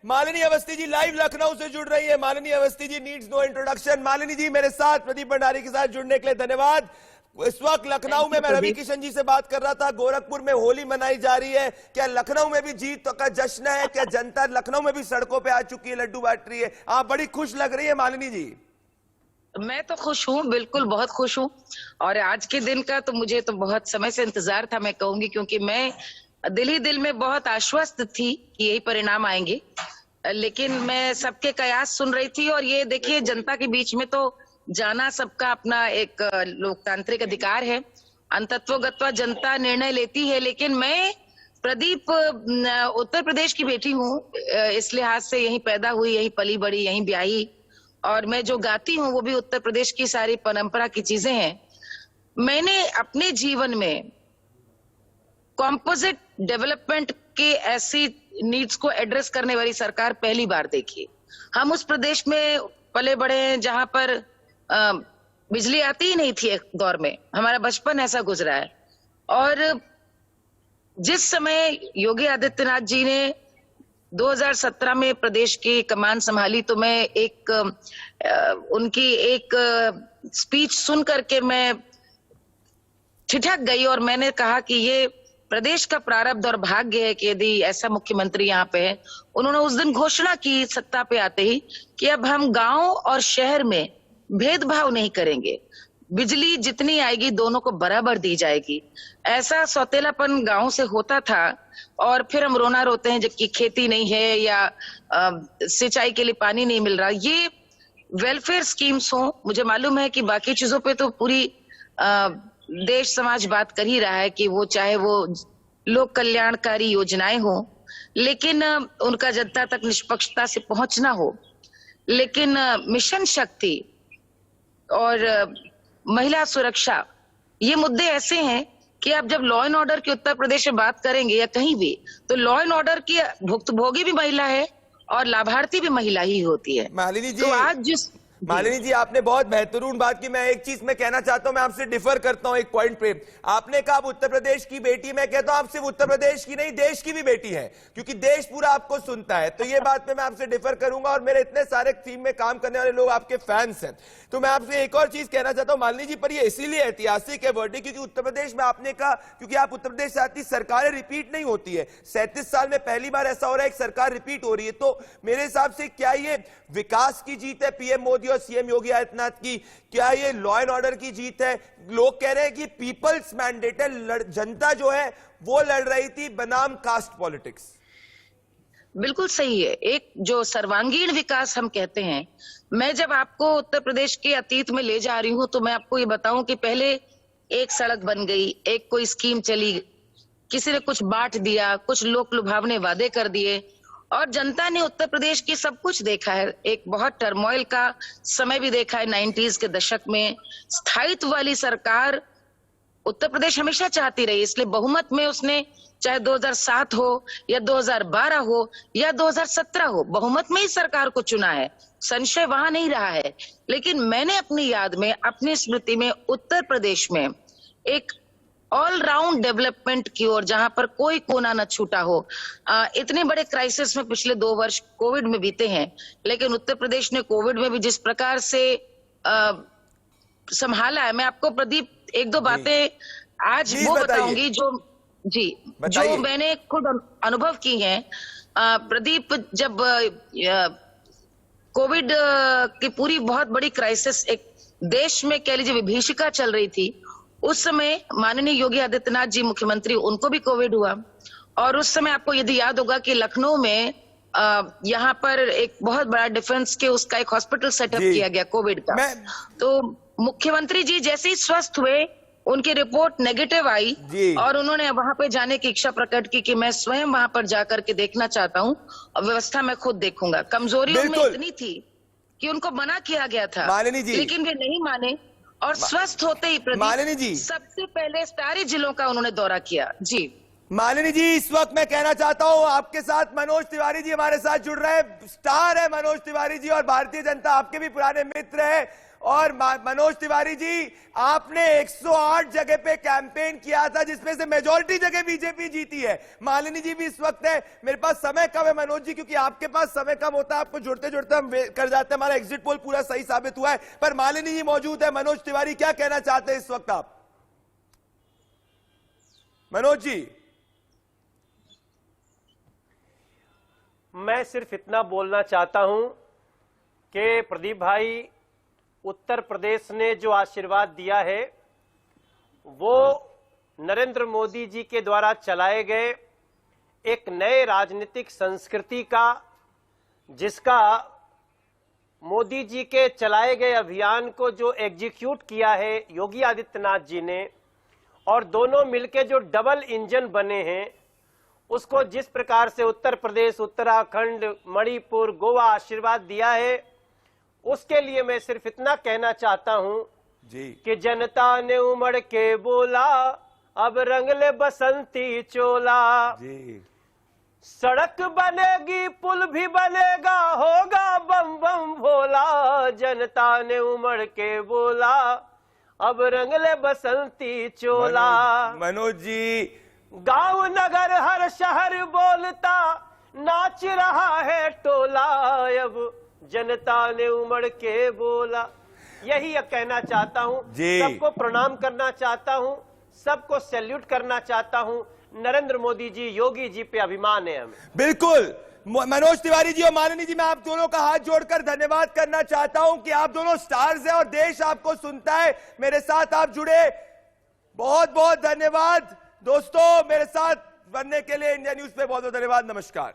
Malini Awasthi ji live Lucknow से जुड़ रही है। Malini Awasthi ji needs no introduction. Malini ji मेरे साथ प्रदीप भंडारी के साथ जुड़ने के लिए धन्यवाद। इस वक्त लखनऊ में मैं रवि किशन जी से बात कर रहा था। गोरखपुर में होली मनाई जा रही है, क्या लखनऊ में भी जीत का जश्न है? क्या जनता लखनऊ में भी सड़कों पे आ चुकी है, लड्डू बांट रही है? आप बड़ी खुश लग रही है मालिनी जी। मैं तो खुश हूँ, बिल्कुल बहुत खुश हूँ। और आज के दिन का तो मुझे तो बहुत समय से इंतजार था, मैं कहूंगी, क्योंकि मैं दिल ही दिल में बहुत आश्वस्त थी कि यही परिणाम आएंगे। लेकिन मैं सबके कयास सुन रही थी, और ये देखिए जनता के बीच में तो जाना सबका अपना एक लोकतांत्रिक अधिकार है। अंतत्वगत्वा जनता निर्णय लेती है, लेकिन मैं प्रदीप उत्तर प्रदेश की बेटी हूँ, इस लिहाज से यहीं पैदा हुई, यहीं पली बड़ी, यहीं ब्याही, और मैं जो गाती हूँ वो भी उत्तर प्रदेश की सारी परंपरा की चीजें हैं। मैंने अपने जीवन में कॉम्पोजिट डेवलपमेंट के ऐसी नीड्स को एड्रेस करने वाली सरकार पहली बार देखी। हम उस प्रदेश में पले बड़े हैं जहां पर बिजली आती ही नहीं थी। एक दौर में हमारा बचपन ऐसा गुजरा है, और जिस समय योगी आदित्यनाथ जी ने 2017 में प्रदेश की कमान संभाली, तो मैं उनकी एक स्पीच सुन करके मैं ठिठक गई, और मैंने कहा कि ये प्रदेश का प्रारब्ध और भाग्य है कि यदि ऐसा मुख्यमंत्री यहाँ पे है। उन्होंने उस दिन घोषणा की सत्ता पे आते ही कि अब हम गांव और शहर में भेदभाव नहीं करेंगे, बिजली जितनी आएगी दोनों को बराबर दी जाएगी। ऐसा सौतेलापन गांव से होता था, और फिर हम रोना रोते हैं जबकि खेती नहीं है या सिंचाई के लिए पानी नहीं मिल रहा। ये वेलफेयर स्कीम्स हो, मुझे मालूम है कि बाकी चीजों पे तो पूरी देश समाज बात कर ही रहा है कि वो चाहे वो लोक कल्याणकारी योजनाएं हो, लेकिन उनका जनता तक निष्पक्षता से पहुंचना हो। लेकिन मिशन शक्ति और महिला सुरक्षा, ये मुद्दे ऐसे हैं कि आप जब लॉ एंड ऑर्डर की उत्तर प्रदेश में बात करेंगे या कहीं भी, तो लॉ एंड ऑर्डर की भुक्तभोगी भी महिला है और लाभार्थी भी महिला ही होती है। मालिनी जी, तो आज मालिनी जी आपने बहुत बेहतरीन बात की। मैं एक चीज मैं कहना चाहता हूं, मैं आपसे डिफर करता हूं एक पॉइंट पे। आपने कहा आप उत्तर प्रदेश की बेटी, मैं कहता हूं आप सिर्फ उत्तर प्रदेश की नहीं देश की भी बेटी है, क्योंकि देश पूरा आपको सुनता है। तो ये बात पे मैं आपसे डिफर करूंगा, और मेरे इतने सारे टीम में काम करने वाले लोग आपके फैंस हैं। तो मैं आपसे एक और चीज कहना चाहता हूं मालिनी जी, पर ये इसीलिए ऐतिहासिक है वर्डिक्ट क्योंकि उत्तर प्रदेश में आपने कहा, क्योंकि आप उत्तर प्रदेश से आती, सरकारें रिपीट नहीं होती है। 37 साल में पहली बार ऐसा हो रहा है एक सरकार रिपीट हो रही है। तो मेरे हिसाब से क्या ये विकास की जीत है पीएम मोदी और सीएम योगी आदित्यनाथ की? क्या ये लॉ एंड ऑर्डर की जीत है? लोग कह रहे हैं कि पीपल्स मैंडेट है, जनता जो है वो लड़ रही थी बनाम कास्ट पॉलिटिक्स। बिल्कुल सही है। एक जो सर्वांगीण विकास हम कहते हैं, मैं जब आपको उत्तर प्रदेश के अतीत में ले जा रही हूं, तो मैं आपको ये बताऊं कि पहले एक सड़क बन गई, एक कोई स्कीम चली, किसी ने कुछ बांट दिया, कुछ लोक लुभावने वादे कर दिए, और जनता ने उत्तर प्रदेश की सब कुछ देखा है। एक बहुत टर्मोइल का समय भी देखा है 90s के दशक में। स्थायित्व वाली सरकार उत्तर प्रदेश हमेशा चाहती रही, इसलिए बहुमत में उसने, चाहे 2007 हो या 2012 हो या 2017 हो, बहुमत में ही सरकार को चुना है, संशय वहां नहीं रहा है। लेकिन मैंने अपनी याद में, अपनी स्मृति में उत्तर प्रदेश में एक ऑल राउंड डेवलपमेंट की ओर, जहां पर कोई कोना न छूटा हो। इतने बड़े क्राइसिस में पिछले 2 वर्ष कोविड में बीते हैं, लेकिन उत्तर प्रदेश ने कोविड में भी जिस प्रकार से संभाला है, मैं आपको प्रदीप एक दो बातें आज वो बताऊंगी जो मैंने खुद अनुभव की हैं। प्रदीप, जब कोविड की पूरी बहुत बड़ी क्राइसिस एक देश में कह लीजिए विभीषिका चल रही थी, उस समय माननीय योगी आदित्यनाथ जी मुख्यमंत्री, उनको भी कोविड हुआ। और उस समय आपको यदि याद होगा कि लखनऊ में यहाँ पर एक बहुत बड़ा डिफेंस के उसका एक हॉस्पिटल सेटअप किया गया कोविड का। तो मुख्यमंत्री जी जैसे ही स्वस्थ हुए, उनकी रिपोर्ट नेगेटिव आई, और उन्होंने वहां पे जाने की इच्छा प्रकट की कि मैं स्वयं वहां पर जाकर के देखना चाहता हूं, और व्यवस्था मैं खुद देखूंगा। कमजोरी उनमें इतनी थी कि उनको मना किया गया था, लेकिन वे नहीं माने, और स्वस्थ होते ही मालिनी जी सबसे पहले सारे जिलों का उन्होंने दौरा किया। जी मालिनी जी, इस वक्त मैं कहना चाहता हूं आपके साथ मनोज तिवारी जी हमारे साथ जुड़ रहे हैं। स्टार है मनोज तिवारी जी, और भारतीय जनता आपके भी पुराने मित्र है। और मनोज तिवारी जी, आपने 108 जगह पे कैंपेन किया था जिसमें से मेजॉरिटी जगह बीजेपी जीती है। मालिनी जी भी इस वक्त है। मेरे पास समय कम है मनोज जी, क्योंकि आपके पास समय कम होता है, आपको जुड़ते जुड़ते हम कर जाते हैं। हमारा एग्जिट पोल पूरा सही साबित हुआ है, पर मालिनी जी मौजूद है। मनोज तिवारी, क्या कहना चाहते हैं इस वक्त आप? मनोज जी। मैं सिर्फ इतना बोलना चाहता हूं कि प्रदीप भाई, उत्तर प्रदेश ने जो आशीर्वाद दिया है वो नरेंद्र मोदी जी के द्वारा चलाए गए एक नए राजनीतिक संस्कृति का, जिसका मोदी जी के चलाए गए अभियान को जो एग्जीक्यूट किया है योगी आदित्यनाथ जी ने, और दोनों मिलकर जो डबल इंजन बने हैं, उसको जिस प्रकार से उत्तर प्रदेश, उत्तराखंड, मणिपुर, गोवा आशीर्वाद दिया है, उसके लिए मैं सिर्फ इतना कहना चाहता हूं जी कि जनता ने उमड़ के बोला, अब रंग ले बसंती चोला। जी। सड़क बनेगी, पुल भी बनेगा, होगा बम बम भोला। जनता ने उमड़ के बोला, अब रंग ले बसंती चोला। मनोज जी, गांव नगर हर शहर बोलता, नाच रहा है टोला। अब जनता ने उमड़ के बोला। यही कहना चाहता हूं, सबको प्रणाम करना चाहता हूं, सबको सैल्यूट करना चाहता हूं। नरेंद्र मोदी जी, योगी जी पे अभिमान है हमें। बिल्कुल। मनोज तिवारी जी और मालिनी जी, मैं आप दोनों का हाथ जोड़कर धन्यवाद करना चाहता हूं कि आप दोनों स्टार्स हैं और देश आपको सुनता है। मेरे साथ आप जुड़े, बहुत बहुत धन्यवाद दोस्तों। मेरे साथ बनने के लिए इंडिया न्यूज पे बहुत बहुत धन्यवाद। नमस्कार।